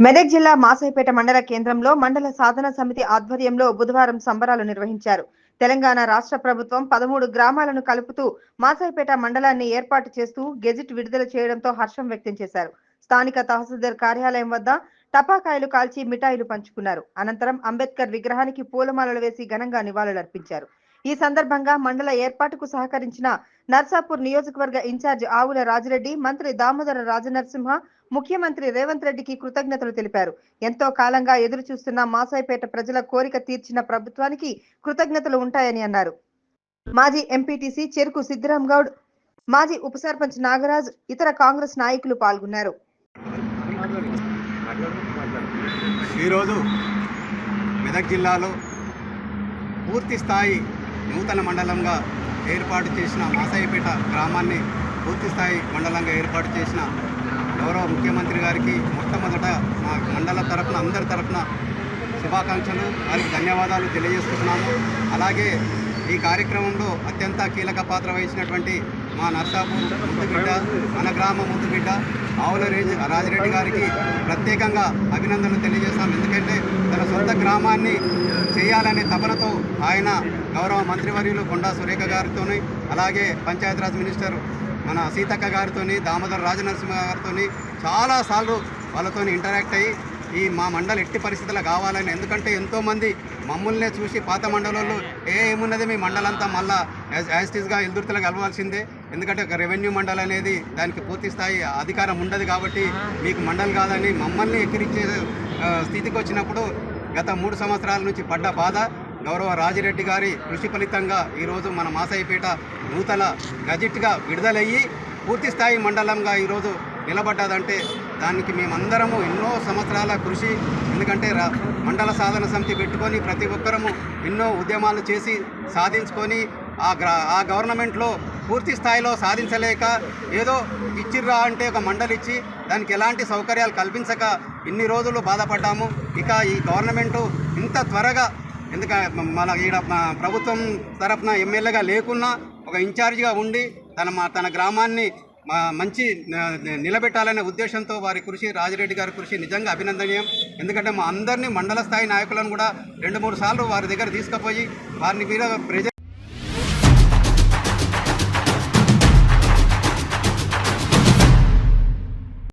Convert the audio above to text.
మెదక్ జిల్లా మాసైపేట మండల కేంద్రంలో మండల సాధన సమితి ఆధ్వర్యంలో బుధవారం సంబరాలు నిర్వహించారు. తెలంగాణ రాష్ట్ర ప్రభుత్వం 13 గ్రామాలను కలుపుతూ మాసైపేట మండలాన్ని ఏర్పాటు చేస్తూ గెజిట్ విడుదల చేయడంతో హర్షం వ్యక్తం చేశారు. స్థానిక తహసీల్దార్ కార్యాలయం వద్ద టపాకాయలు కాల్చి మిఠాయిలు పంచుకున్నారు. అనంతరం అంబేద్కర్ విగ్రహానికి పూలమాలలు వేసి ఘనంగా నివాళులర్పించారు. ఈ సందర్భంగా మండల ఏర్పాటుకు సహకరించిన నర్సాపూర్ నియోజకవర్గ ఇన్ఛార్జ్ ఆవుల రాజిరెడ్డి, మంత్రి దామోదర రాజనరసింహ, ముఖ్యమంత్రి రేవంత్ రెడ్డికి కృతజ్ఞతలు తెలిపారు. ఎంతో కాలంగా ఎదురు చూస్తున్న మాసైపేట ప్రజల కోరిక తీర్చిన ప్రభుత్వానికి కృతజ్ఞతలు ఉంటాయని అన్నారు. మాజీ ఎంపీటీసీ చెరుకు సిద్దిరామ్ గౌడ్, మాజీ ఉప సర్పంచ్ నాగరాజ్, ఇతర కాంగ్రెస్ నాయకులు పాల్గొన్నారు. ఈరోజు మెదక్ జిల్లాలో పూర్తి స్థాయి నూతన మండలంగా ఏర్పాటు చేసిన మాసైపేట గ్రామాన్ని పూర్తి స్థాయి మండలంగా ఏర్పాటు చేసిన గౌరవ ముఖ్యమంత్రి గారికి మొట్టమొదట మా మండల తరఫున అందరి తరఫున శుభాకాంక్షలు వారికి ధన్యవాదాలు తెలియజేస్తున్నాము. అలాగే ఈ కార్యక్రమంలో అత్యంత కీలక పాత్ర వహించినటువంటి మా నర్సాపూర్ ముద్దుబిడ్డ, మన గ్రామ ముద్దుబిడ్డ ఆవుల రాజిరెడ్డి గారికి ప్రత్యేకంగా అభినందనలు తెలియజేస్తాం. ఎందుకంటే తన సొంత గ్రామాన్ని చేయాలనే తపనతో ఆయన గౌరవ మంత్రివర్యులు కొండా సురేఖ గారితో, అలాగే పంచాయతీరాజ్ మినిస్టర్ మన సీతక్క గారితో, దామోదర రాజనరసింహ గారితో చాలాసార్లు వాళ్ళతో ఇంటరాక్ట్ అయ్యి ఈ మా మండలి ఎట్టి పరిస్థితులు కావాలని, ఎందుకంటే ఎంతోమంది మమ్మల్నే చూసి పాత మండలంలో ఏమున్నది మీ మండలంతా మళ్ళా యాజిటీస్గా ఎల్దుర్తిలో కలవాల్సిందే, ఎందుకంటే ఒక రెవెన్యూ మండలి అనేది దానికి పూర్తి స్థాయి అధికారం ఉండదు కాబట్టి మీకు మండలి కాదని మమ్మల్ని ఎక్కిరించే స్థితికి వచ్చినప్పుడు గత 3 సంవత్సరాల నుంచి పడ్డ బాధ గౌరవ రాజిరెడ్డి గారి కృషి ఫలితంగా ఈరోజు మన మాసైపేట నూతన గజిట్గా విడుదలయ్యి పూర్తి స్థాయి మండలంగా ఈరోజు నిలబడ్డదంటే దానికి మేమందరము ఎన్నో సంవత్సరాల కృషి, ఎందుకంటే మండల సమితి పెట్టుకొని ప్రతి ఒక్కరము ఎన్నో ఉద్యమాలు చేసి సాధించుకొని ఆ గవర్నమెంట్లో పూర్తి స్థాయిలో సాధించలేక ఏదో ఇచ్చిర్రా అంటే ఒక మండలి ఇచ్చి దానికి ఎలాంటి సౌకర్యాలు కల్పించక ఇన్ని రోజులు బాధపడ్డాము. ఇక ఈ గవర్నమెంటు ఇంత త్వరగా, ఎందుకంటే మన ఈడ ప్రభుత్వం తరఫున ఎమ్మెల్యేగా లేకున్నా ఒక ఇన్ఛార్జిగా ఉండి తన గ్రామాన్ని మంచి నిలబెట్టాలనే ఉద్దేశంతో వారి కృషి, రాజిరెడ్డి గారి కృషి నిజంగా అభినందనీయం. ఎందుకంటే మా అందరినీ మండల స్థాయి నాయకులను కూడా 2-3 సార్లు వారి దగ్గర తీసుకుపోయి వారిని మీద